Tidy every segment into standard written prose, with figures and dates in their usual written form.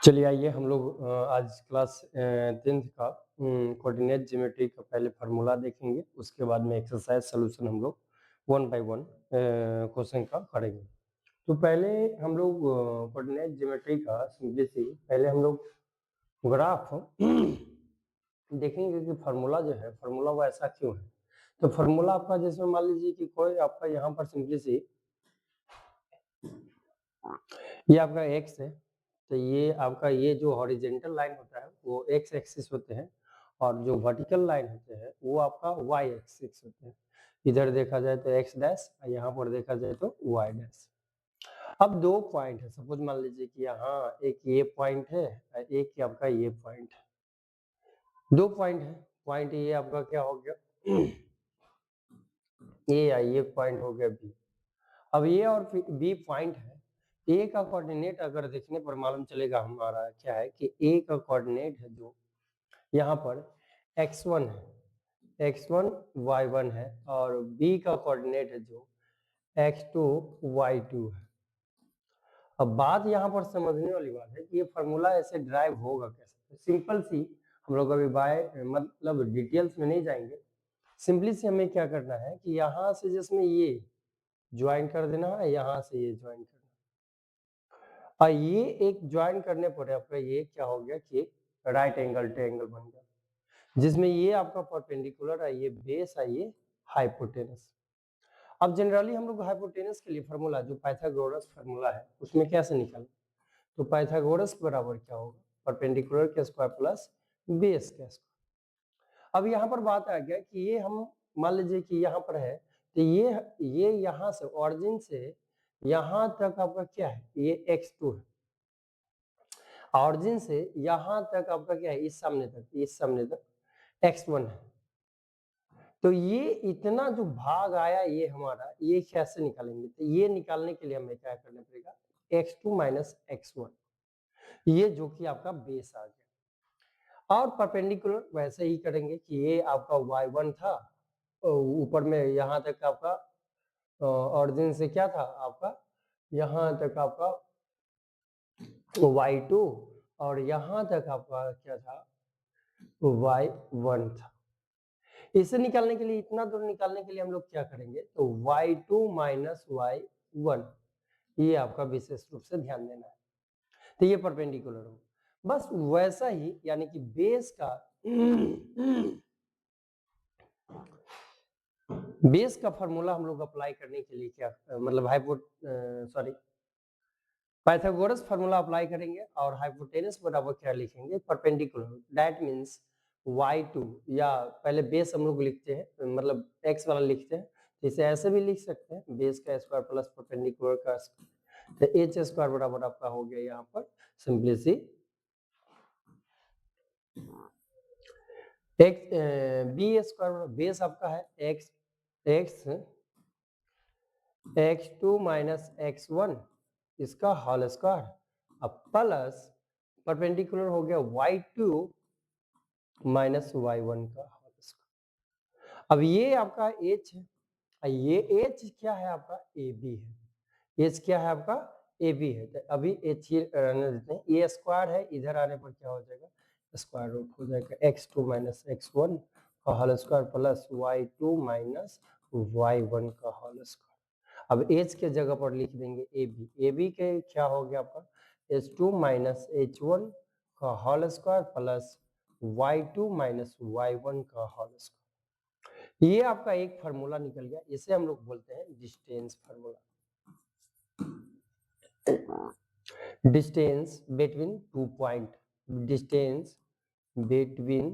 चलिए आइए हम लोग आज क्लास 10th का कोऑर्डिनेट ज्योमेट्री का पहले फार्मूला देखेंगे। उसके बाद में एक्सरसाइज सॉल्यूशन हम लोग वन बाय वन क्वेश्चन का करेंगे। तो पहले हम लोग कोऑर्डिनेट ज्योमेट्री का सिंपली पहले हम लोग ग्राफ देखेंगे कि फार्मूला जो है फार्मूला वो ऐसा क्यों है। तो फार्मूला आपका जैसे मान लीजिए कि कोई आपका यहाँ पर सिंपली ये आपका एक्स है, तो ये आपका ये जो हॉरिजेंटल लाइन होता है वो एक्स एक्सिस होते हैं और जो वर्टिकल लाइन होते हैं वो आपका वाई एक्सिस होते हैं। इधर देखा जाए तो एक्स डैश और यहाँ पर देखा जाए तो वाई डैश। अब दो पॉइंट है, सपोज मान लीजिए कि यहाँ एक ये पॉइंट है और एक आपका ये पॉइंट है। दो पॉइंट है, पॉइंट ये आपका क्या हो गया ए या ये पॉइंट हो गया बी। अब ये और बी पॉइंट है, ए का कोऑर्डिनेट अगर देखने पर मालूम चलेगा हमारा क्या है कि ए का कोऑर्डिनेट है जो यहाँ पर x1 है, x1 y1 है और b का कोऑर्डिनेट है जो x2 y2 है। अब बात यहाँ पर समझने वाली बात है कि ये फार्मूला ऐसे ड्राइव होगा कैसे। सिंपल सी हम लोग अभी बाय मतलब डिटेल्स में नहीं जाएंगे। सिंपली से हमें क्या करना है कि यहाँ से जिसमें ये ज्वाइन कर देना है, यहाँ से ये ज्वाइन करना है और ये एक ज्वाइन करने पर आपका ये क्या हो गया कि राइट एंगल ट्रायंगल बन गया, जिसमें ये आपका परपेंडिकुलर है, ये बेस है, ये हाइपोटेनस। अब जनरली हम लोग हाइपोटेनस के लिए फार्मूला जो पाइथागोरस फार्मूला है उसमें कैसे निकालें, तो पाइथागोरस बराबर क्या होगा परपेंडिकुलर के स्क्वायर प्लस बेस के स्क्वायर। अब यहाँ पर बात आ गया कि ये हम मान लीजिए कि यहाँ पर है तो ये यहाँ से ऑरिजिन से यहाँ तक आपका क्या है, ये x2 है। ऑरिजिन से यहाँ तक आपका क्या है, इस सामने तक x1 है। तो ये इतना जो भाग आया ये हमारा, ये कैसे निकालेंगे, तो ये निकालने के लिए हमें क्या करना पड़ेगा x2 माइनस x1, ये जो कि आपका बेस आ गया। और परपेंडिकुलर वैसे ही करेंगे कि ये आपका y1 था, ऊपर में यहाँ तक आपका ऑरिजिन से क्या था आपका, यहाँ तक आपका y2 और यहाँ तक आपका क्या था y1 था। इसे निकालने के लिए, इतना दूर निकालने के लिए हम लोग क्या करेंगे, तो y2 माइनस y1, ये आपका विशेष रूप से ध्यान देना है। तो ये परपेंडिकुलर हो, बस वैसा ही यानी कि बेस का फॉर्मूला हम लोग अप्लाई करने के लिए क्या मतलब पाइथागोरस फार्मूला अप्लाई करेंगे और हाइपोटेनस बराबर क्या लिखेंगे परपेंडिकुलर। दैट मींस y2 या पहले बेस हम लोग लिखते हैं मतलब x वाला लिखते हैं, इसे ऐसे भी लिख सकते हैं बेस का स्क्वायर प्लस परपेंडिकुलर का स्क्वायर, तो h स्क्वायर बराबर आपका हो गया यहाँ पर simply C B square, base आपका है x2 माइनस x1 इसका होल स्क्वायर, अब प्लस परपेंडिकुलर हो गया y2 माइनस y1 का होल स्क्वायर। अब ये आपका h है, ये h क्या है आपका ab है, h क्या है आपका ab है, तो अभी h ही रहने देते हैं। ये स्क्वायर है, इधर आने पर क्या हो जाएगा स्क्वायर रूट हो जाएगा x2 माइनस x1 का whole square plus y2 minus y1 का होल स्क्वायर। अब h के जगह पर लिख देंगे ab के क्या हो गया आपका h2 माइनस h1 का whole square plus y2 minus y1 का होल स्क्वायर। ये आपका एक फार्मूला निकल गया, इसे हम लोग बोलते हैं distance formula. Distance between two point, distance between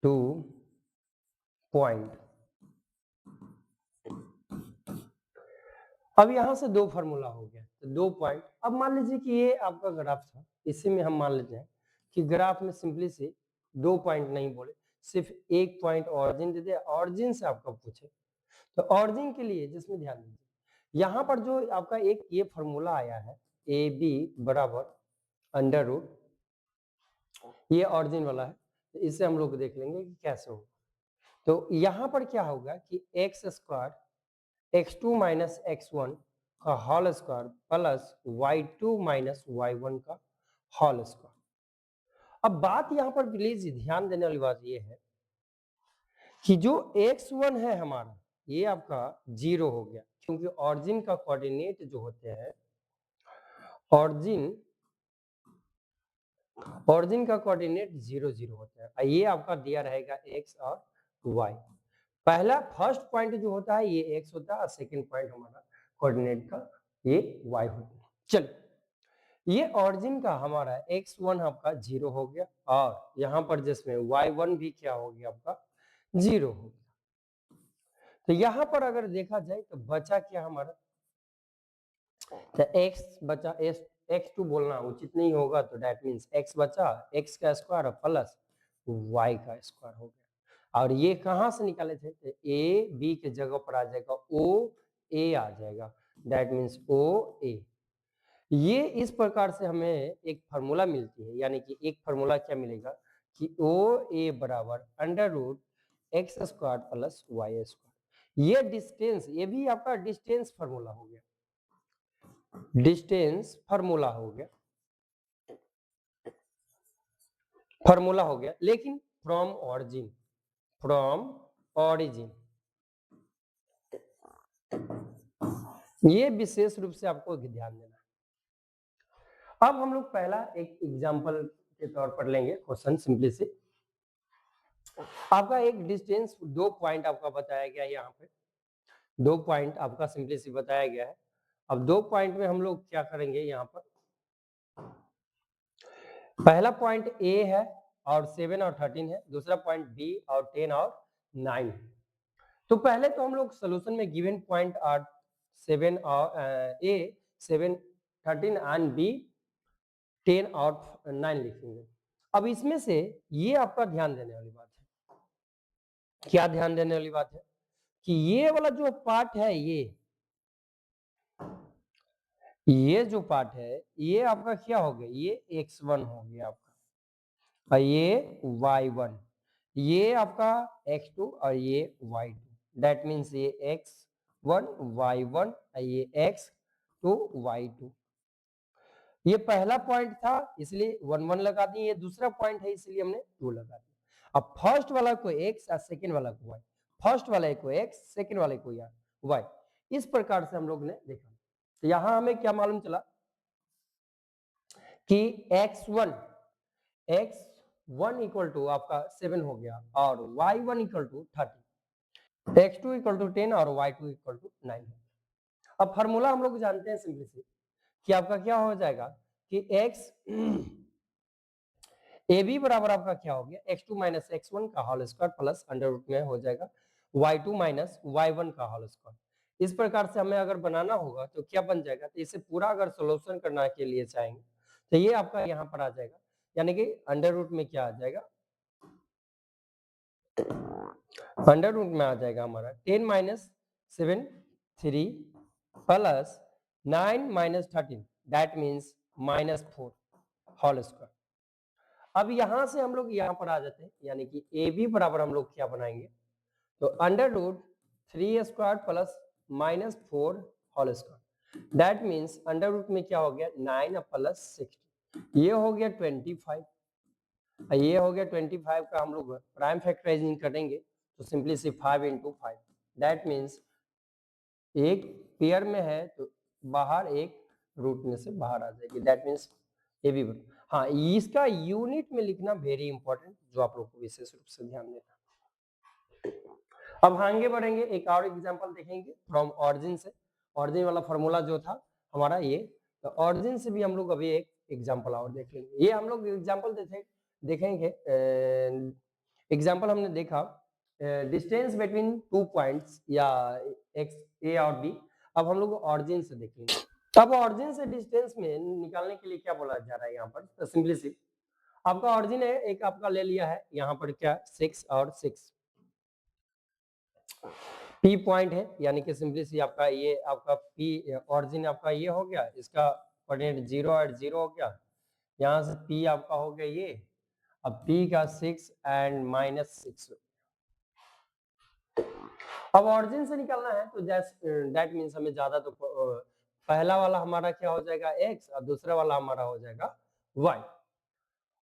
two point. अब यहां से दो फार्मूला हो गया, तो दो पॉइंट। अब मान लीजिए कि ये आपका ग्राफ था, इसी में हम मान लेते हैं कि ग्राफ में सिंपली से दो पॉइंट नहीं बोले, सिर्फ एक पॉइंट ऑरिजिन दे दिया, ऑरिजिन से आपका पूछे तो ऑरिजिन के लिए जिसमें ध्यान दीजिए यहाँ पर जो आपका एक ये फार्मूला आया है ए बी बराबर अंडर रूट, ये ऑरिजिन वाला है, तो इसे हम लोग देख लेंगे कि कैसे होगा। तो यहाँ पर क्या होगा कि x square x2 minus x1 का whole square plus y2 minus y1 का होल स्क्वायर। अब बात यहाँ पर प्लीज ध्यान देने वाली बात ये है कि जो x1 है हमारा, ये आपका 0 हो गया, क्योंकि ऑरिजिन का कोऑर्डिनेट जो होते हैं, ऑरिजिन का कोऑर्डिनेट 0 0 होता है। ये आपका दिया रहेगा x और y। पहला फर्स्ट पॉइंट जो होता है ये x होता है और सेकंड पॉइंट हमारा कोऑर्डिनेट का ये y होता है। चलिए, ये ऑरिजिन का हमारा x1 आपका 0 हो गया और यहाँ पर जिसमें y1 भी क्या हो गया आपका 0 हो गया। तो यहाँ पर अगर देखा जाए तो बचा क्या हमारा, तो x बचा, x2 बोलना उचित नहीं होगा, तो दैट मीन्स x बचा, x का स्क्वायर प्लस y का स्क्वायर हो गया। और ये कहाँ से निकाले थे, तो a b के जगह पर आ जाएगा o a आ जाएगा, दैट मीन्स o a। ये इस प्रकार से हमें एक फार्मूला मिलती है, यानी कि एक फार्मूला क्या मिलेगा कि ओ ए बराबर under root X square plus Y square. ये डिस्टेंस, ये भी आपका डिस्टेंस फार्मूला हो गया, डिस्टेंस फार्मूला हो गया, फार्मूला हो गया, लेकिन फ्रॉम ऑरिजिन, फ्रॉम ऑरिजिन। ये विशेष रूप से आपको ध्यान देना है। अब हम लोग पहला एक एग्जांपल के तौर पर लेंगे क्वेश्चन, सिंपली से आपका एक डिस्टेंस 2 पॉइंट आपका बताया गया है, यहाँ पे 2 पॉइंट आपका सिंपली से बताया गया है। अब 2 पॉइंट में हम लोग क्या करेंगे, यहाँ पर पहला पॉइंट ए है और 7 और 13 है, दूसरा पॉइंट बी और 10 और 9 है। तो पहले तो हम लोग सोल्यूशन में गिवन पॉइंट आर 7 और ए 7 13 एंड बी 10 और 9 लिखेंगे। अब इसमें से ये आपका ध्यान देने वाली बात है, क्या ध्यान देने वाली बात है कि ये वाला जो पार्ट है, ये जो पार्ट है ये आपका क्या हो गया, ये x1 हो गया आपका, और ये y1, ये आपका x2 और ये y2, दैट मीन्स ये x1 y1 और ये x2 y2। ये पहला पॉइंट था इसलिए 1 1 लगा दिए, ये दूसरा पॉइंट है इसलिए हमने 2 लगा दिया। अब फर्स्ट वाला को x और सेकंड वाला को y, फर्स्ट वाले को x सेकंड वाले को y, इस प्रकार से हम लोग ने देखा। तो यहां हमें क्या मालूम चला कि x1 इक्वल टू आपका 7 हो गया और y1 equal to 30, x2 equal to 10 और y2 इक्वल टू 9। अब फार्मूला हम लोग जानते हैं सिंपली से कि आपका क्या हो जाएगा कि x ए बी बराबर आपका क्या हो गया, x2 माइनस x1 का whole square plus under root में हो जाएगा y2 माइनस y1 का होल स्क्वायर। इस प्रकार से हमें अगर बनाना होगा तो क्या बन जाएगा, तो इसे पूरा अगर सोल्यूशन करने के लिए चाहेंगे तो ये आपका यहाँ पर आ जाएगा, यानी कि अंडर रूट में क्या आ जाएगा, अंडर रूट में आ जाएगा हमारा 10 minus 7 3 plus 9 minus 13, that means minus 4 whole square. अब यहां से हम लोग यहाँ पर आ जाते हैं, यानी कि ए बी बराबर हम लोग क्या बनाएंगे, तो under root 3 square plus minus 4 whole square, that means under root में क्या हो गया 9 प्लस 60, ये हो गया 25, ये हो गया 25 का हम लोग प्राइम फैक्टराइजिंग करेंगे तो सिंपली से 5 इंटू 5, दैट मीन्स एक पेयर में है तो बाहर एक रूट में से बाहर आ जाएगी, दैट मीन्स ए बी। हाँ, इसका यूनिट में लिखना वेरी इंपॉर्टेंट, जो आप लोग को विशेष रूप से ध्यान देना। अब आगे बढ़ेंगे, एक और एग्जांपल देखेंगे फ्रॉम ऑरिजिन से। ऑरिजिन वाला फॉर्मूला जो था हमारा ये, तो ऑरिजिन से भी हम लोग अभी एक एग्जांपल और देख लेंगे। ये हम लोग एग्जांपल देखेंगे, एग्जांपल हमने देखा डिस्टेंस बिटवीन 2 पॉइंट्स या एक्स ए और बी। अब हम लोग ऑरिजिन से देखेंगे। अब ऑरिजिन से डिस्टेंस में निकालने के लिए क्या बोला जा रहा है यहाँ पर, तो सिंपली सी आपका ऑरिजिन है, एक आपका ले लिया है यहाँ पर क्या 6 और 6 पी पॉइंट है, यानी कि सिंपली सी आपका ये आपका पी ऑरिजिन आपका ये हो गया, इसका कोऑर्डिनेट 0 और 0 हो गया, यहाँ से पी आपका हो गया ये, अब पी का 6 एंड माइनस 6। अब ऑरिजिन से निकलना है तो दैट मीन्स हमें ज्यादा तो पहला वाला हमारा क्या हो जाएगा x और दूसरा वाला हमारा हो जाएगा वाई।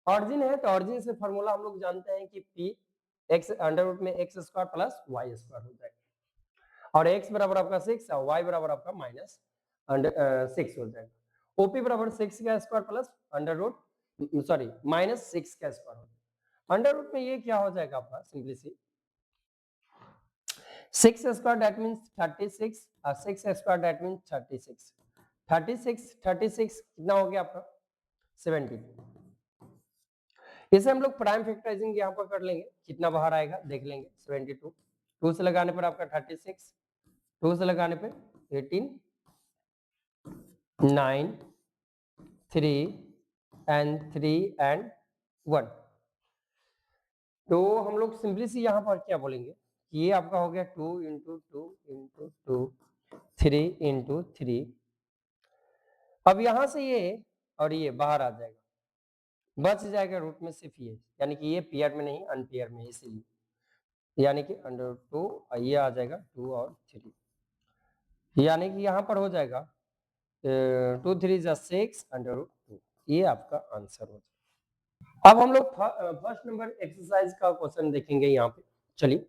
ऑरिजिन है तो ऑरिजिन से फॉर्मूला हम लोग जानते हैं कि पी एक्स अंडर रूट में X square plus Y square हो जाएगा और एक्स बराबर आपका 6 और वाई बराबर आपका माइनस अंडर 6 हो जाएगा। ओपी बराबर 6 का square plus under root sorry minus 6 का स्क्वायर हो जाएगा। अंडर रूट में ये क्या हो जाएगा आपका simply see 6 square that means 36 और 6 स्क्वायर दैट मींस 36 36 कितना हो गया आपका 72। इसे हम लोग प्राइम फैक्टराइजिंग यहाँ पर कर लेंगे कितना बाहर आएगा देख लेंगे 72 2 से लगाने पर आपका 36 2 से लगाने पे 18 9 3 एंड 3 एंड 1। तो हम लोग सिंपली सी यहाँ पर क्या बोलेंगे कि ये आपका हो गया 2 इंटू 2 इंटू 2 3 इंटू 3। अब यहां से ये और ये बाहर आ जाएगा बच जाएगा रूट में सिर्फ ये यानी कि ये पेयर में नहीं अनपेयर में इसीलिए यानी कि अंडर 2 ये आ जाएगा 2 और 3 यानी कि यहाँ पर हो जाएगा 2 3 जा 6 अंडर रूट 2 ये आपका आंसर हो जाएगा। अब हम लोग फर्स्ट नंबर एक्सरसाइज का क्वेश्चन देखेंगे यहाँ पे चलिए।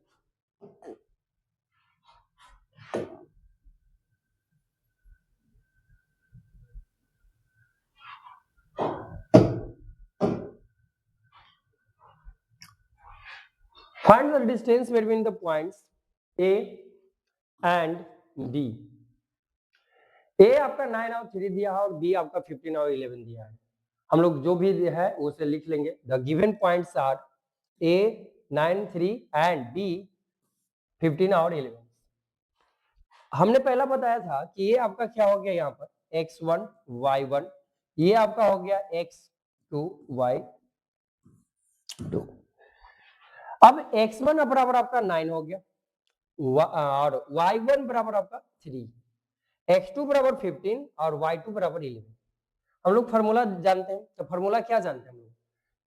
Find the distance between the points A and B. A आपका 9 और 3 दिया है और B आपका 15 और 11 दिया है। हम लोग जो भी है उसे लिख लेंगे। The given points are A 9 3 and B 15 और 11। हमने पहला बताया था कि ये आपका क्या हो गया यहाँ पर x1 y1 ये आपका हो गया x2 y2। अब x1 बराबर आपका 9 हो गया और y1 बराबर आपका 3 x2 बराबर 15 और y2 बराबर 11। हम लोग फॉर्मूला जानते हैं तो फॉर्मूला क्या जानते हैं हम लोग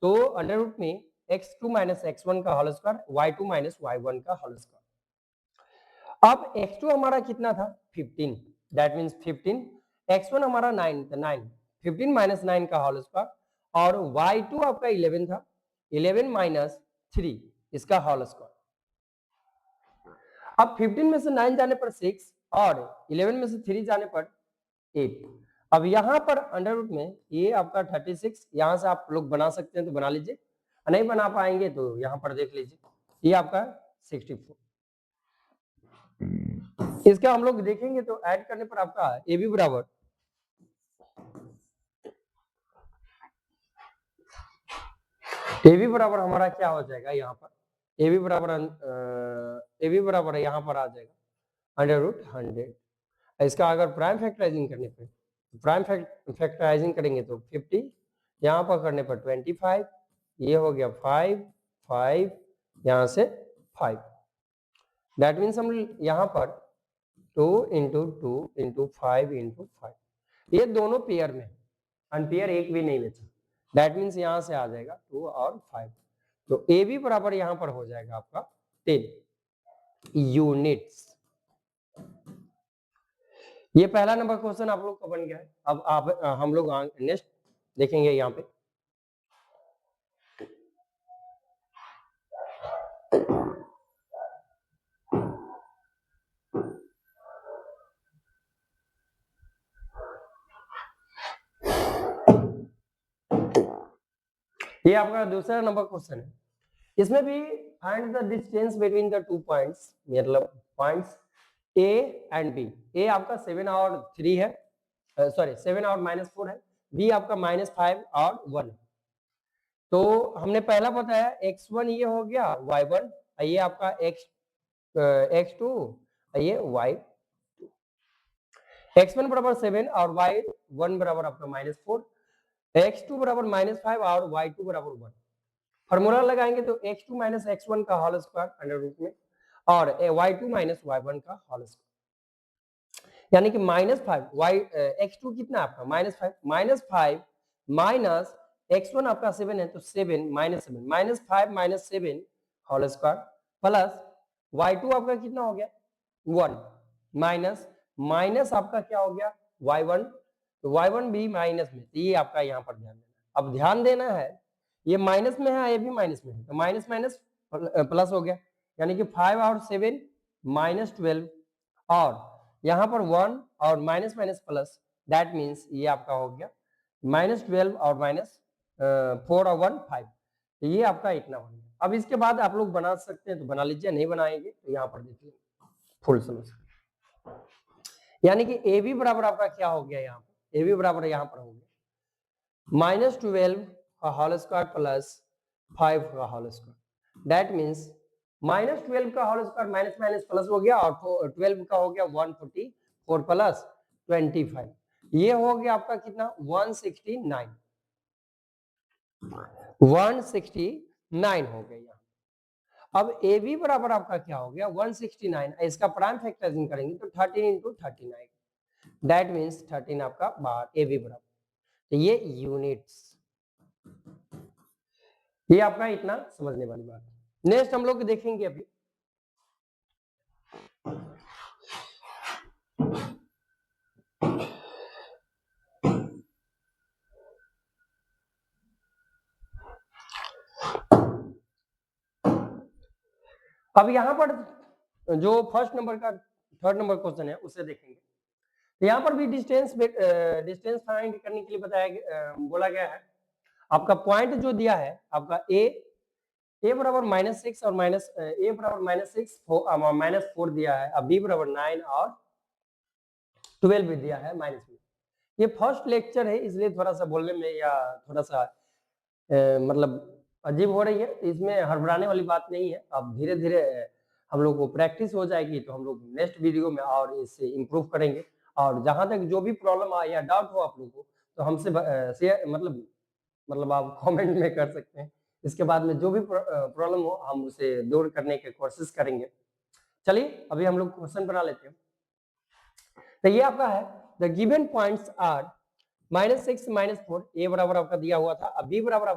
तो अंडर रूट में x2 माइनस x1 का whole square y2 minus y1 का होल स्क्वायर। अब x2 हमारा कितना था 15 दैट मींस 15 x1 हमारा 9 था 9 15 माइनस 9 का होल स्क्वायर और y2 आपका 11 था 11 माइनस 3 इसका होल स्क्वायर। अब 15 में से 9 जाने पर 6 और 11 में से 3 जाने पर 8। अब यहाँ पर अंडर रूट में ये आपका 36 यहाँ से आप लोग बना सकते हैं तो बना लीजिए नहीं बना पाएंगे तो यहाँ पर देख लीजिए ये आपका 64। इसका हम लोग देखेंगे तो ऐड करने पर आपका ए बी बराबर हमारा क्या हो जाएगा यहाँ पर ए बी बराबर यहाँ पर आ जाएगा अंडर रूट 100। इसका अगर प्राइम फैक्टराइजिंग करने पे प्राइम फैक्टराइजिंग करेंगे तो 50 यहाँ पर करने पर 25 ये हो गया 5 5 यहाँ से 5 दैट मीन्स हम यहाँ पर 2 इंटू 2 इंटू 5 इंटू 5 ये दोनों पेयर में अनपेयर एक भी नहीं बचा दैट मीन्स यहाँ से आ जाएगा 2 और 5 तो ए बी बराबर यहाँ पर हो जाएगा आपका 10 यूनिट्स। ये पहला नंबर क्वेश्चन आप लोग का बन गया है। अब आप हम लोग नेक्स्ट देखेंगे यहाँ पे ये आपका दूसरा नंबर क्वेश्चन है। इसमें भी find the distance between the two points मतलब पॉइंट्स ए एंड बी। ए आपका 7 और 3 है सॉरी 7 और -4 है बी आपका -5 और 1। तो हमने पहला बताया x1 ये हो गया y1 ये आपका x2 ये y2 x1 बराबर 7 और y1 बराबर आपका -4 x2 बराबर -5 और y2 बराबर 1। फॉर्मूला लगाएंगे तो x2 माइनस x1 का होल स्क्वायर अंडर रूट में और y2 माइनस y1 का होल स्क्वायर यानी कि -5 x2 कितना आपका -5 -5 माइनस x1 आपका 7 है तो 7 -5 -7 होल स्क्वायर प्लस y2 आपका कितना हो गया 1 माइनस आपका क्या हो गया y1 तो y1 भी माइनस में तो ये आपका यहाँ पर ध्यान देना अब ध्यान देना है, ये माइनस में है, ये भी माइनस में है, तो माइनस माइनस प्लस हो गया, यानी कि 5 और 7 -12, और यहाँ पर 1 और minus minus plus, that means ये आपका हो गया -12 और -4 और 1 5, तो ये आपका इतना हो गया। अब इसके बाद आप लोग बना सकते हैं तो बना लीजिए, नहीं बनाएंगे तो यहाँ पर देखिए फुल सोल्यूशन, यानी कि ए बी बराबर आपका क्या हो गया, यहाँ पर ए बी बराबर यहाँ पर हो गया -12 का होल स्क्वायर प्लस 5 का होल स्क्वायर, दैट मीन्स -12 का whole square minus minus plus हो गया, और 12 का हो गया 144 प्लस 25, ये हो गया आपका कितना 169 हो गया। अब ए बी बराबर आपका क्या हो गया 169, इसका प्राइम फैक्टराइजिंग करेंगे तो 13 इंटू 39, दैट मीन्स 13 आपका बाहर, ए बी बराबर, तो ये यूनिट्स, ये आपका इतना समझने वाली बात। नेक्स्ट हम लोग देखेंगे अभी अब यहाँ पर जो फर्स्ट नंबर का थर्ड नंबर क्वेश्चन है उसे देखेंगे, तो यहाँ पर भी डिस्टेंस फाइंड करने के लिए बताया बोला गया है। आपका पॉइंट जो दिया है आपका ए बराबर -6 और ए बराबर -4 दिया है, अब बी बराबर 9 और 12 भी दिया है माइनस में। ये फर्स्ट लेक्चर है इसलिए थोड़ा सा बोलने में या थोड़ा सा मतलब अजीब हो रही है, तो इसमें हड़बड़ाने वाली बात नहीं है। अब धीरे धीरे हम लोग को प्रैक्टिस हो जाएगी तो हम लोग नेक्स्ट वीडियो में और इससे इम्प्रूव करेंगे, और जहां तक जो भी प्रॉब्लम आए या डाउट हो आप लोगों को तो हमसे शेयर मतलब आप कमेंट में कर सकते हैं। इसके बाद में जो भी प्रॉब्लम हो हम उसे दूर करने की कोशिश करेंगे। चलिए अभी हम लोग क्वेश्चन बना लेते हैं। तो ये आपका है द गिवन पॉइंट्स आर -6 -4, ए बराबर आपका दिया हुआ था, अब बी बराबर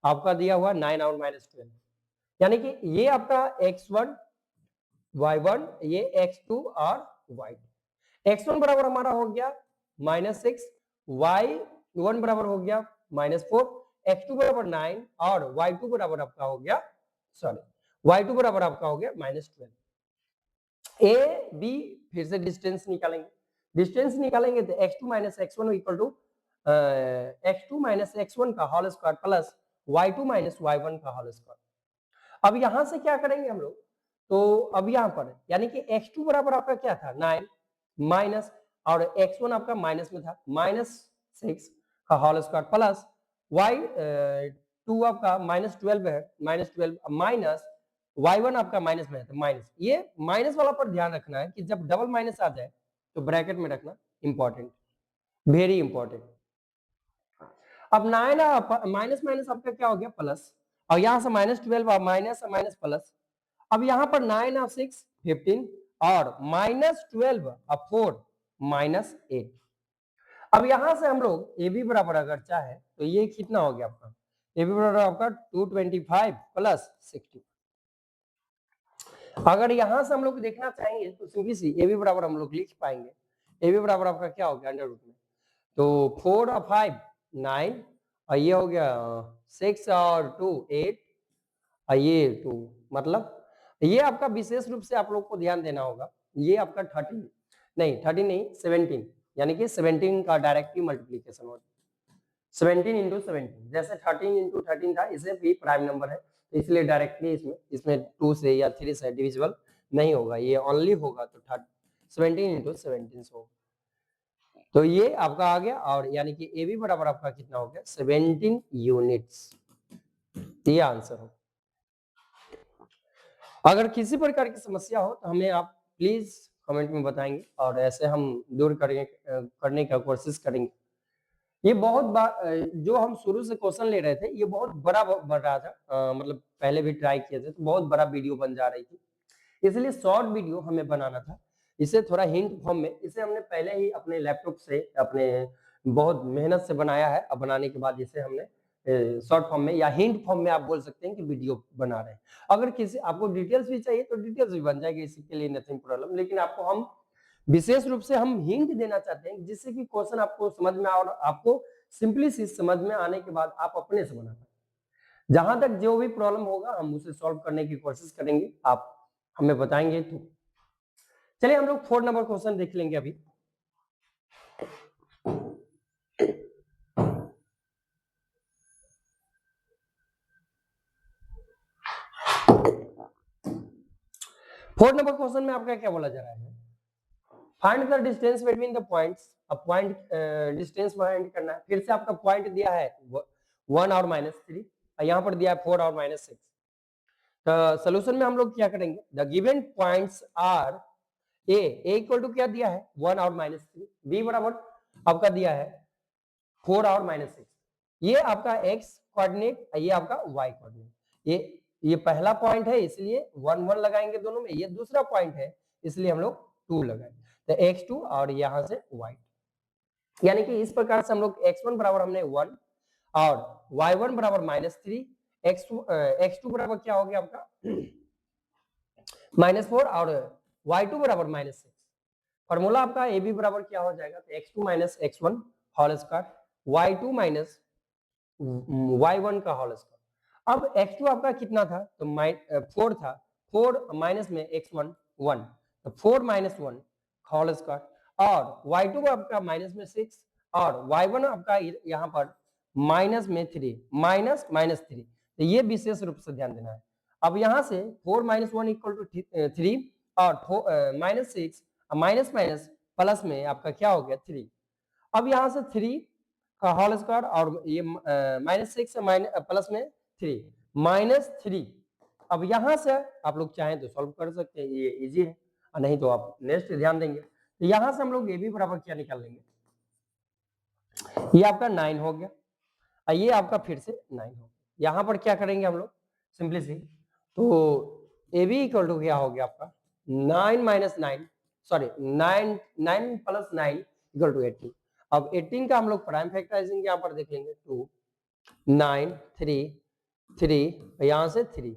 आपका दिया हुआ 9 और -12, यानी कि ये आपका x1 y1, ये x2 और y2। x1 बराबर हमारा हो गया -6, y1 बराबर हो गया -4, x2 बराबर 9 और y2 बराबर आपका हो गया y2 बराबर आपका हो गया -12। ए बी फिर से डिस्टेंस निकालेंगे तो x2 - x1 equal to x2 - x1 का whole square plus y2 - y1 का होल स्क्वायर। अब यहां से क्या करेंगे हम लोग, तो अब यहां पर यानी कि x2 बराबर आपका क्या था 9 माइनस, और x1 आपका माइनस में था -6 का होल स्क्वायर प्लस y2 आपका -12 है, -12 माइनस y1 आपका माइनस में है तो माइनस, ये माइनस वाला पर ध्यान रखना है कि जब डबल माइनस आ जाए तो ब्रैकेट में रखना, इंपॉर्टेंट, वेरी इंपॉर्टेंट। अब 9 माइनस माइनस आपका क्या हो गया प्लस, और यहां से -12 माइनस माइनस प्लस, अब यहाँ पर 9 और 6 15 और -12 और 4 -8। अब यहां से हम लोग ए बी बराबर अगर चाहे तो ये कितना हो गया आपका, ए बी बराबर आपका 225 प्लस 60। अगर यहां से हम लोग देखना चाहेंगे तो सिंपली सी ए बी बराबर हम लोग लिख पाएंगे, ए बी बराबर आपका क्या हो गया अंडर रूट में, तो 4 और 5 9 और ये हो गया 6 और 2 8 और ये 2, मतलब ये आपका विशेष रूप से आप लोग को ध्यान देना होगा, ये आपका 13 नहीं 17, यानी कि 17 का डायरेक्टली मल्टीप्लीकेशन होता है 17 इंटू 17, जैसे 13 इंटू 13 था, इसे भी प्राइम नंबर है तो इसलिए डायरेक्टली इसमें 2 से या 3 से डिविजिबल नहीं होगा, ये ओनली होगा तो 17 इंटू 17 होगा, तो ये आपका आ गया, और यानी कि ए बी बराबर आपका कितना हो गया 17 यूनिट्स, ये आंसर हो। अगर किसी प्रकार की समस्या हो तो हमें आप प्लीज कमेंट में बताएंगे और ऐसे हम दूर करने का कोशिश करेंगे। ये बहुत जो हम शुरू से क्वेश्चन ले रहे थे ये बहुत बड़ा बन रहा था, मतलब पहले भी ट्राई किए थे तो बहुत बड़ा वीडियो बन जा रही थी, इसलिए शॉर्ट वीडियो हमें बनाना था, इसे थोड़ा हिंट फॉर्म में, इसे हमने पहले ही अपने लैपटॉप से अपने बहुत मेहनत से बनाया है, अब बनाने के बाद इसे हमने शॉर्ट फॉर्म में या हिंट फॉर्म में आप बोल सकते हैं कि वीडियो बना रहे हैं। अगर किसी आपको डिटेल्स भी चाहिए तो डिटेल्स भी बन जाएगी, इसी के लिए नथिंग प्रॉब्लम, लेकिन आपको हम विशेष रूप से हम हिंट देना चाहते हैं जिससे कि क्वेश्चन आपको समझ में और आपको सिंपली सी समझ में आने के बाद आप अपने से बना पाए। जहां तक जो भी प्रॉब्लम होगा हम उसे सॉल्व करने की कोशिश करेंगे, आप हमें बताएंगे। तो चलिए हम लोग 4 नंबर क्वेश्चन देख लेंगे अभी। फोर्थ नंबर क्वेश्चन में आपका क्या बोला जा रहा है, find the distance between the points. अब पॉइंट डिस्टेंस फाइंड करना है। फिर से आपका पॉइंट दिया है 1 और -3, और यहाँ पर दिया है 4 और -6। तो सोल्यूशन में हम लोग क्या करेंगे, the given points are A equal to क्या दिया है 1 और -3, बी बराबर आपका दिया है 4 और -6। ये आपका x कोऑर्डिनेट, ये आपका y कोऑर्डिनेट। ये पहला पॉइंट है इसलिए 1 1 लगाएंगे दोनों में, ये दूसरा पॉइंट है इसलिए हम लोग 2 लगाएंगे। तो x2 और यहां से y, यानी कि इस प्रकार से हम लोग x1 बराबर हमने 1 और y1 बराबर -3, x2 बराबर क्या हो गया आपका -4 और y2 बराबर -6। फॉर्मूला आपका ए बी बराबर क्या हो जाएगा, तो x2 minus x1 whole square, y2 minus y1 का होल स्क्वायर। अब x2 आपका कितना था, तो 4 था, 4 माइनस में x1 1, तो 4 माइनस 1 होल स्क्वायर, और y2 आपका माइनस में 6 और y1 आपका यहाँ पर माइनस में 3, माइनस -3। तो ये विशेष रूप से ध्यान देना है। अब यहाँ से 4 माइनस 1 इक्वल टू 3 और -6 माइनस माइनस प्लस में आपका क्या हो गया 3। अब यहाँ से 3 का होल स्क्वायर और ये -6 से प्लस में 3 -3। अब यहाँ से आप लोग चाहें तो सॉल्व कर सकते हैं, ये इजी है, और नहीं तो आप नेक्स्ट ध्यान देंगे। तो यहाँ से हम लोग ए बी बराबर क्या निकाल लेंगे, ये आपका 9 हो गया, और ये आपका फिर से 9 हो गया। यहाँ पर क्या करेंगे हम लोग सिंपली सी, तो ए बी इक्वल टू क्या हो गया आपका 9 minus 9, sorry 9 plus 9 equal to 18। अब 18 का हम लोग प्राइम फैक्टराइजिंग यहाँ पर देख लेंगे, 2 9 3 3 यहाँ से 3,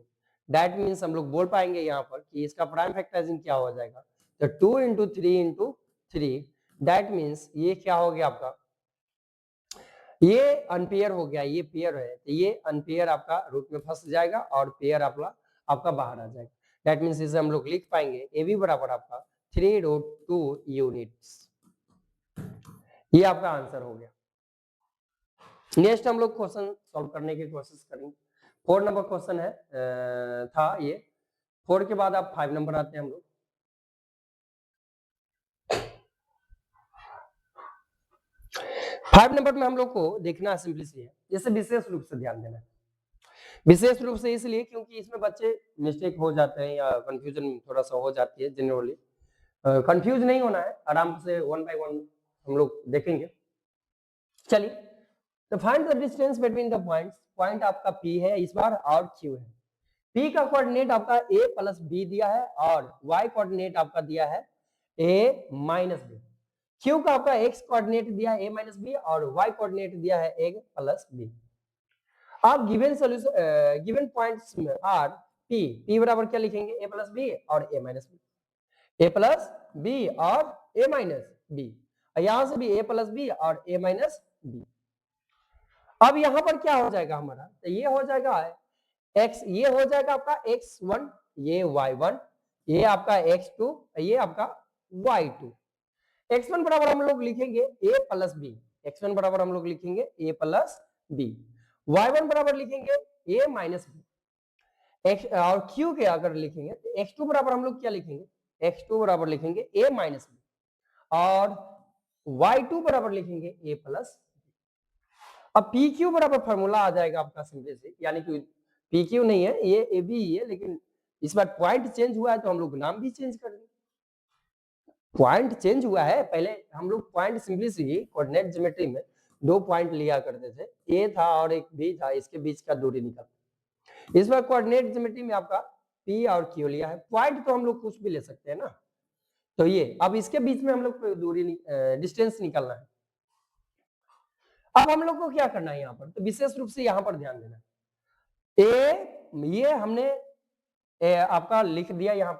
दैट मीन्स हम लोग बोल पाएंगे यहाँ पर कि इसका प्राइम फैक्टराइजिंग क्या हो जाएगा, तो 2 इंटू 3 इंटू 3, दैट मीन्स ये क्या हो गया आपका, ये अनपेयर हो गया, ये पेयर है, तो ये अनपेयर आपका रूट में फंस जाएगा और पेयर आपका बाहर आ जाएगा। दैट मीन्स इसे हम लोग लिख पाएंगे ए बी बराबर आपका 3√2 यूनिट्स। ये आपका आंसर हो गया। नेक्स्ट हम लोग क्वेश्चन सॉल्व करने की कोशिश करेंगे। 4 नंबर क्वेश्चन है था ये। 4 के बाद आप 5 नंबर आते हैं हम लोग। फाइव नंबर में हम लोग को देखना सिंपली सी है, इसे विशेष रूप से ध्यान देना है। विशेष रूप से इसलिए क्योंकि इसमें बच्चे मिस्टेक हो जाते हैं या कंफ्यूजन थोड़ा सा हो जाती है। जनरली कंफ्यूज नहीं होना है, आराम से 1 बाय 1 हम लोग देखेंगे। चलिए, तो find the distance between the points. Point आपका P है इस बार और Q है। P का कोऑर्डिनेट आपका A प्लस B दिया है और Y कोऑर्डिनेट आपका दिया है A माइनस B। Q का आपका X कोऑर्डिनेट दिया है A माइनस B और Y कोऑर्डिनेट दिया है A प्लस B। आप गिवन सॉल्यूशन गिवन पॉइंट्स में आर P बराबर क्या लिखेंगे, A प्लस B और A minus B, A plus B और A माइनस B, यहां से भी A प्लस B और A माइनस B। अब यहां पर क्या हो जाएगा हमारा, तो ये हो जाएगा x, ये हो जाएगा आपका x1, ये y1, ये आपका x2, ये आपका y2। x1 बराबर हम लोग लिखेंगे a प्लस b, x1 बराबर हम लोग लिखेंगे a प्लस b, y1 बराबर लिखेंगे a माइनस b, x और q के अगर लिखेंगे तो x2 बराबर हम लोग क्या लिखेंगे, x2 बराबर लिखेंगे a माइनस b और y2 बराबर लिखेंगे a प्लस। अब PQ बराबर फॉर्मूला आ जाएगा आपका सिंपल से, यानी कि PQ नहीं है, ये AB ही है, लेकिन इस बार पॉइंट चेंज हुआ है तो हम लोग नाम भी चेंज कर देंगे। पॉइंट चेंज हुआ है, पहले हम लोग पॉइंट सिंपली से ही कोऑर्डिनेट ज्योमेट्री में 2 पॉइंट लिया करते थे, A था और एक B था, इसके बीच का दूरी निकाल। इस बार कोऑर्डिनेट ज्योमेट्री में आपका P और Q लिया है। पॉइंट तो हम लोग कुछ भी ले सकते हैं ना, तो ये अब इसके बीच में हम लोग को दूरी डिस्टेंस निकालना है। अब हम लोग को क्या करना है यहाँ पर, तो विशेष रूप से यहाँ पर ध्यान देना है। ये हमने आपका लिख दिया यहाँ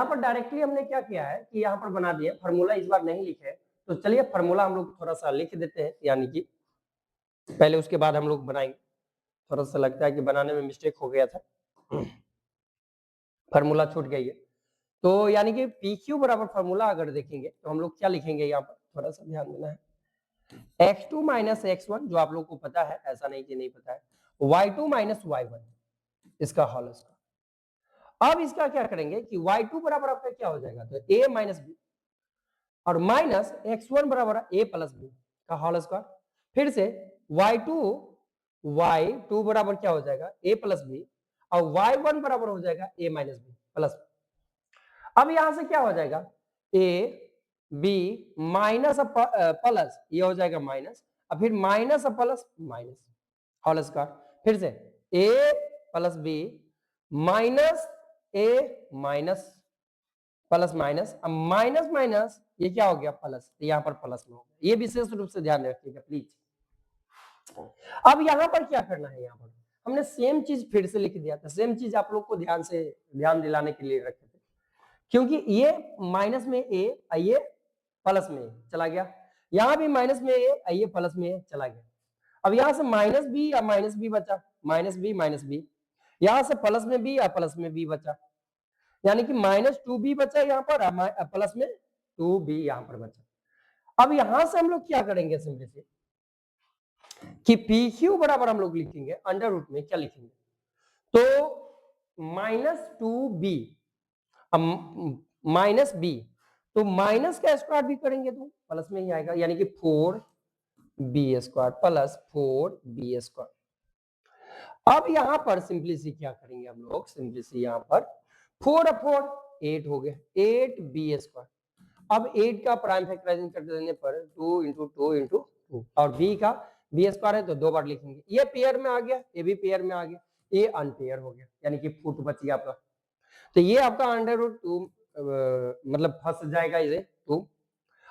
पर डायरेक्टली हमने क्या किया है कि यहाँ पर बना दिया, फॉर्मूला इस बार नहीं लिखे तो चलिए फॉर्मूला हम लोग थोड़ा सा लिख देते हैं, यानी कि पहले उसके बाद हम लोग बनाएंगे। थोड़ा सा लगता है कि बनाने में मिस्टेक हो गया था, फॉर्मूला छूट गई है। तो यानी कि पी क्यू बराबर फॉर्मूला अगर देखेंगे तो हम लोग क्या लिखेंगे, यहाँ पर थोड़ा सा ध्यान देना है। x2 माइनस x1 जो आप लोग को पता है, ऐसा नहीं कि नहीं पता है, y2 माइनस y1 इसका होल स्क्वायर। अब इसका क्या करेंगे कि y2 बराबर आपका क्या हो जाएगा, तो a माइनस बी और माइनस x1 बराबर a प्लस बी का होल स्क्वायर। फिर से y2 बराबर क्या हो जाएगा, a प्लस बी और y1 बराबर हो जाएगा a माइनस बी प्लस। अब यहां से क्या हो जाएगा, a b माइनस प्लस, ये हो जाएगा माइनस और फिर minus plus minus whole square. फिर से a plus B minus a minus plus minus, अब माइनस माइनस ये क्या हो गया प्लस, तो यहाँ पर प्लस में हो गया। ये विशेष रूप से ध्यान रखिएगा प्लीज। अब यहाँ पर क्या करना है, यहाँ पर हमने सेम चीज फिर से लिख दिया था, सेम चीज आप लोग को ध्यान दिलाने के लिए रखे थे, क्योंकि ये माइनस में ए, ये प्लस में ए चला गया, यहाँ भी माइनस में ए, ये प्लस में ए चला गया। अब यहाँ से माइनस बी या माइनस बी बचा, माइनस बी, यहाँ से प्लस में बी या प्लस में बी बचा, यानी कि -2b बचा यहाँ पर, प्लस में 2b यहाँ पर बचा। अब यहां से हम लोग क्या करेंगे, सिंपली से कि PQ बराबर हम लोग लिखेंगे अंडर रूट में क्या लिखेंगे, तो -2b माइनस बी, तो माइनस का स्क्वायर भी करेंगे तो प्लस में ही आएगा, यानी कि 4b square plus 4b square. अब यहां पर सिंपली सी क्या करेंगे हम लोग, सिंपली सी यहाँ पर 4 और 4 8 हो गया, 8b स्क्वायर। अब 8 का प्राइम फैक्टराइजेशन कर देने पर 2 इंटू 2 इंटू 2 और b का b स्क्वायर है तो 2 बार लिखेंगे, ये पेयर में आ गया, ये भी पेयर में आ गया, ये अनपेयर हो गया, यानी कि फुट बच गया आपका। तो ये आपका अंडर रूट 2 मतलब फंस जाएगा इसे 2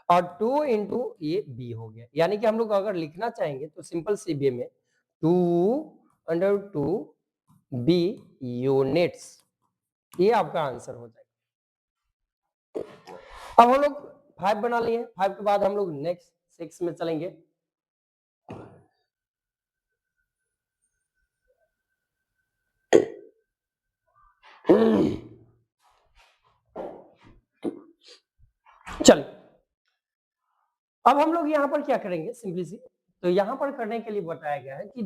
और 2 इंटू ये b हो गया, यानी कि हम लोग अगर लिखना चाहेंगे तो सिंपल सी वे में 2 अंडर 2 b यूनिट्स, ये आपका आंसर हो जाएगा। अब हम लोग 5 बना लिए, 5 के बाद हम लोग नेक्स्ट 6 में चलेंगे। चल अब हम लोग यहाँ पर क्या करेंगे, सिंपली सी, तो यहाँ पर करने के लिए बताया गया है कि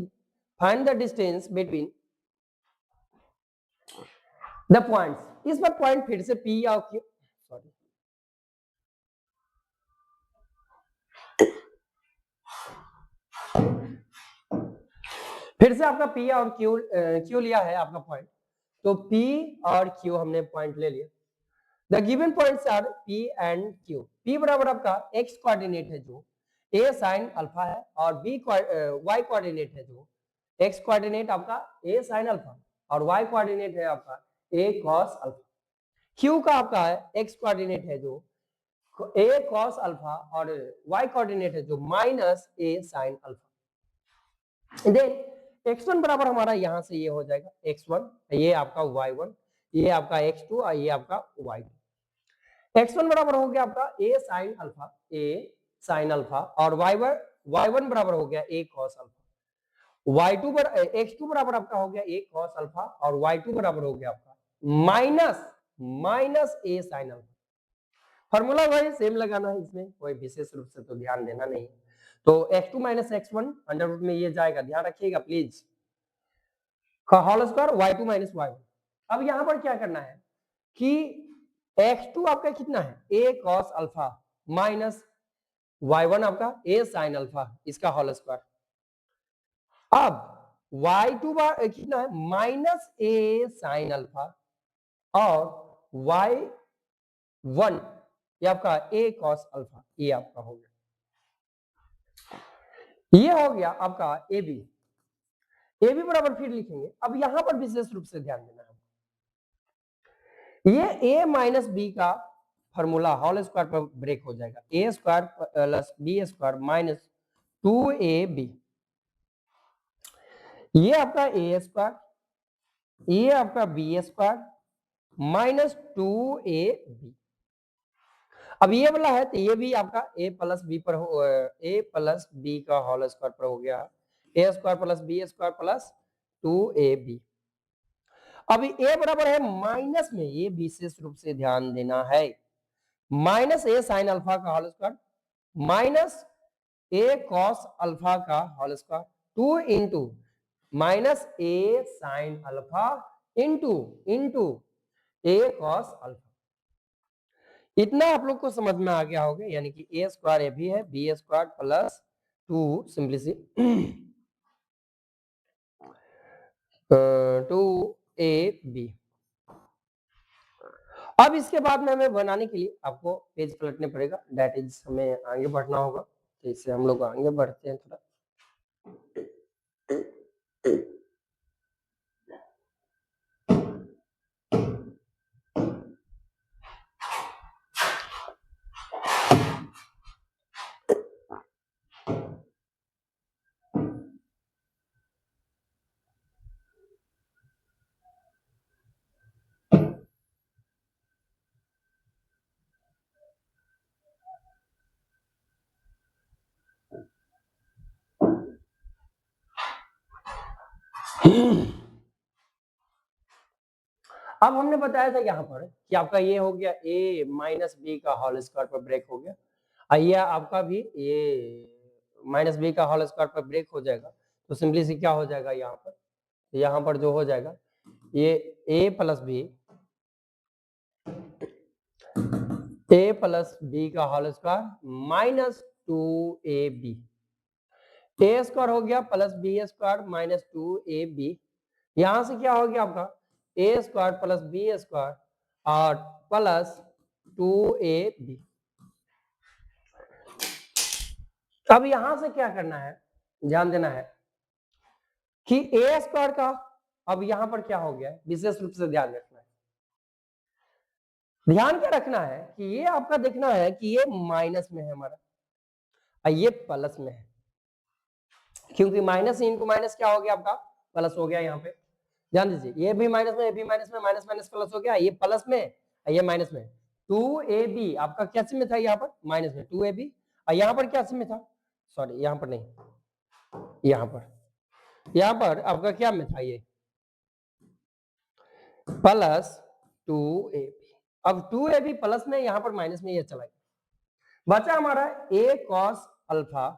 find the distance between the points. इस बार पॉइंट फिर से P या Q, सॉरी फिर से आपका P और Q लिया है आपका पॉइंट, तो P और Q हमने पॉइंट ले लिया। The given points are P and Q। P बराबर आपका x कोऑर्डिनेट है जो a sin अल्फा है और y कोऑर्डिनेट है जो x कोऑर्डिनेट आपका a sin अल्फा और y कोऑर्डिनेट है आपका a cos अल्फा। Q का आपका है x कोऑर्डिनेट है जो a cos अल्फा और y कोऑर्डिनेट है जो minus a sin alpha. Then x1 बराबर हमारा यहां से ये हो जाएगा x1, ये आपका y1, ये आपका x2 और ये आपका y2। x1 बराबर हो गया आपका a sin अल्फा और y1 बराबर हो गया a cos अल्फा। x2 बराबर आपका हो गया a cos अल्फा और y2 बराबर हो गया आपका minus a sin alpha. Formula वही सेम लगाना है, इसमें कोई विशेष रूप से तो ध्यान देना नहीं। तो x2 minus x1 under root में ये जाएगा, ध्यान रखिएगा please, whole square y2 minus y1। अब यहां पर क्या करना है कि x2 आपका कितना है a cos alpha minus y1 आपका a sin अल्फा, इसका होल स्क्वायर। अब y2 कितना है माइनस a sin अल्फा और y1 ये आपका a cos अल्फा, ये आपका हो गया, ये हो गया आपका ab। ab बराबर फिर लिखेंगे, अब यहां पर विशेष रूप से ध्यान देना है, ये a माइनस बी का फॉर्मूला होल स्क्वायर पर ब्रेक हो जाएगा, a square plus b square minus 2ab, ये आपका a स्क्वायर, ये आपका b स्क्वायर माइनस 2ab। अब ये वाला है तो ये भी आपका a प्लस बी पर a प्लस बी का होल स्क्वायर पर हो गया a square plus B square plus 2ab। अभी a बराबर है माइनस में, ये विशेष रूप से ध्यान देना है, माइनस a साइन अल्फा का whole square minus a cos alpha का whole square 2 into minus a sine alpha into into a cos alpha. इतना आप लोग को समझ में आ गया होगा, यानी कि a स्क्वायर ये भी है b square plus 2 simplicity 2ab। अब इसके बाद में हमें बनाने के लिए आपको पेज पलटने पड़ेगा, दैट इज हमें आगे बढ़ना होगा। तो इससे हम लोग आगे बढ़ते हैं थोड़ा। अब हमने बताया था यहाँ पर कि आपका ये हो गया a माइनस बी का होल स्क्वायर पर ब्रेक हो गया, ये आपका भी ये माइनस बी का होल स्क्वायर पर ब्रेक हो जाएगा। तो सिंपली से क्या हो जाएगा यहाँ पर, यहाँ पर जो हो जाएगा ये a प्लस बी का whole square minus 2ab, a square हो गया plus B square minus 2ab। यहां से क्या हो गया आपका a square plus B square और प्लस 2ab। अब यहां से क्या करना है, ध्यान देना है कि a स्क्वायर का अब यहां पर क्या हो गया, विशेष रूप से ध्यान रखना है। ध्यान क्या रखना है कि ये आपका देखना है कि ये माइनस में है हमारा और ये प्लस में है, क्योंकि माइनस इनटू माइनस क्या हो गया आपका प्लस हो गया। यहाँ पे ध्यान दीजिए, ये भी माइनस में, ये भी माइनस में, माइनस माइनस प्लस हो गया, ये प्लस में ये माइनस में। 2ab आपका क्या में था यहाँ पर माइनस में 2ab, और यहाँ पर क्या में था, सॉरी यहाँ पर नहीं, यहाँ पर आपका क्या में था ये प्लस 2ab। अब 2ab प्लस में, यहाँ पर माइनस में, ये चला गया, बचा हमारा a cos अल्फा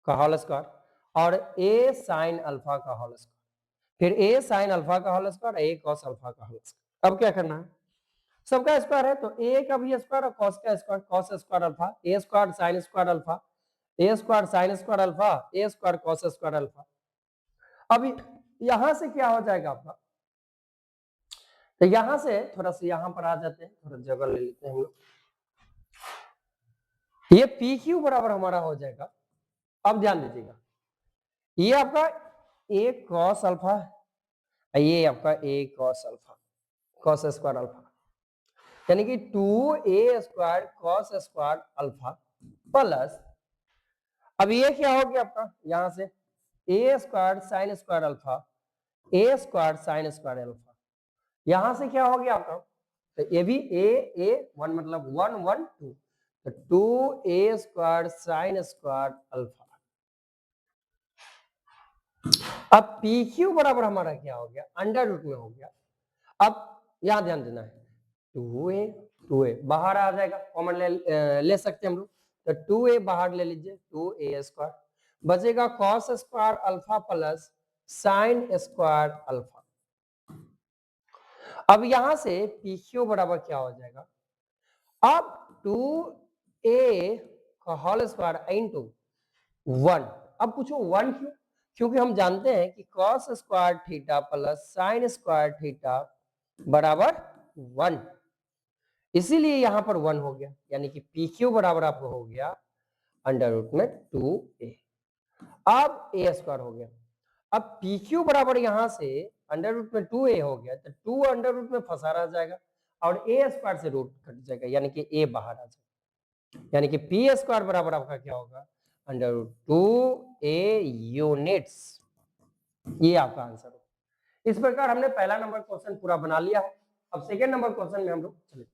का होल स्क्वायर और a sin अल्फा का होल स्क्वायर, फिर a sin अल्फा का whole square, a cos alpha का होल स्क्वायर। अब क्या करना है, सबका स्क्वायर है तो a का भी स्क्वायर और cos का square, cos square alpha, a square sin square alpha, a square sin square alpha, a square cos square alpha. अब यहां से क्या हो जाएगा आपका, तो यहां से थोड़ा सा यहां पर आ जाते हैं, थोड़ा जगह ले लेते हैं हम लोग, ये पी क्यू बराबर हमारा हो जाएगा। अब ध्यान दीजिएगा, ये आपका a cos अल्फा, ये आपका a cos alpha cos square alpha, यानी कि 2a square cos square alpha plus, अब ये क्या हो गया आपका यहां से a square sin square alpha, a square sin square alpha, यहां से क्या हो गया आपका, तो ये भी a 1 मतलब 1 1 2, तो 2a square sin square alpha. अब पी क्यू बराबर हमारा क्या हो गया, अंडर रूट में हो गया। अब यहां ध्यान देना है, 2a बाहर आ जाएगा, कॉमन ले सकते हैं हम लोग, तो 2a बाहर ले लीजिए, 2a स्क्वायर बचेगा cos square alpha plus sin square alpha. अब यहां से पी क्यू बराबर क्या हो जाएगा, अब 2a का होल स्क्वायर इंटू 1। अब पूछो 1 क्यों, क्योंकि हम जानते हैं कि cos square theta plus sin square theta बराबर 1, इसीलिए यहां पर 1 हो गया, यानी कि पी क्यू बराबर आपको हो गया अंडर रूट में 2a। अब a स्क्वायर हो गया, अब पी क्यू बराबर यहां से अंडर रूट में 2a हो गया, तो 2 अंडर रूट में फंसा रह जाएगा और a स्क्वायर से रूट कट जाएगा, यानी कि a बाहर आ जाएगा, यानी कि पी स्क्वायर बराबर आपका क्या होगा अंडर रूट 2a यूनिट्स। ये आपका आंसर हो। इस प्रकार हमने पहला नंबर क्वेश्चन पूरा बना लिया है। अब सेकेंड नंबर क्वेश्चन में हम लोग चले,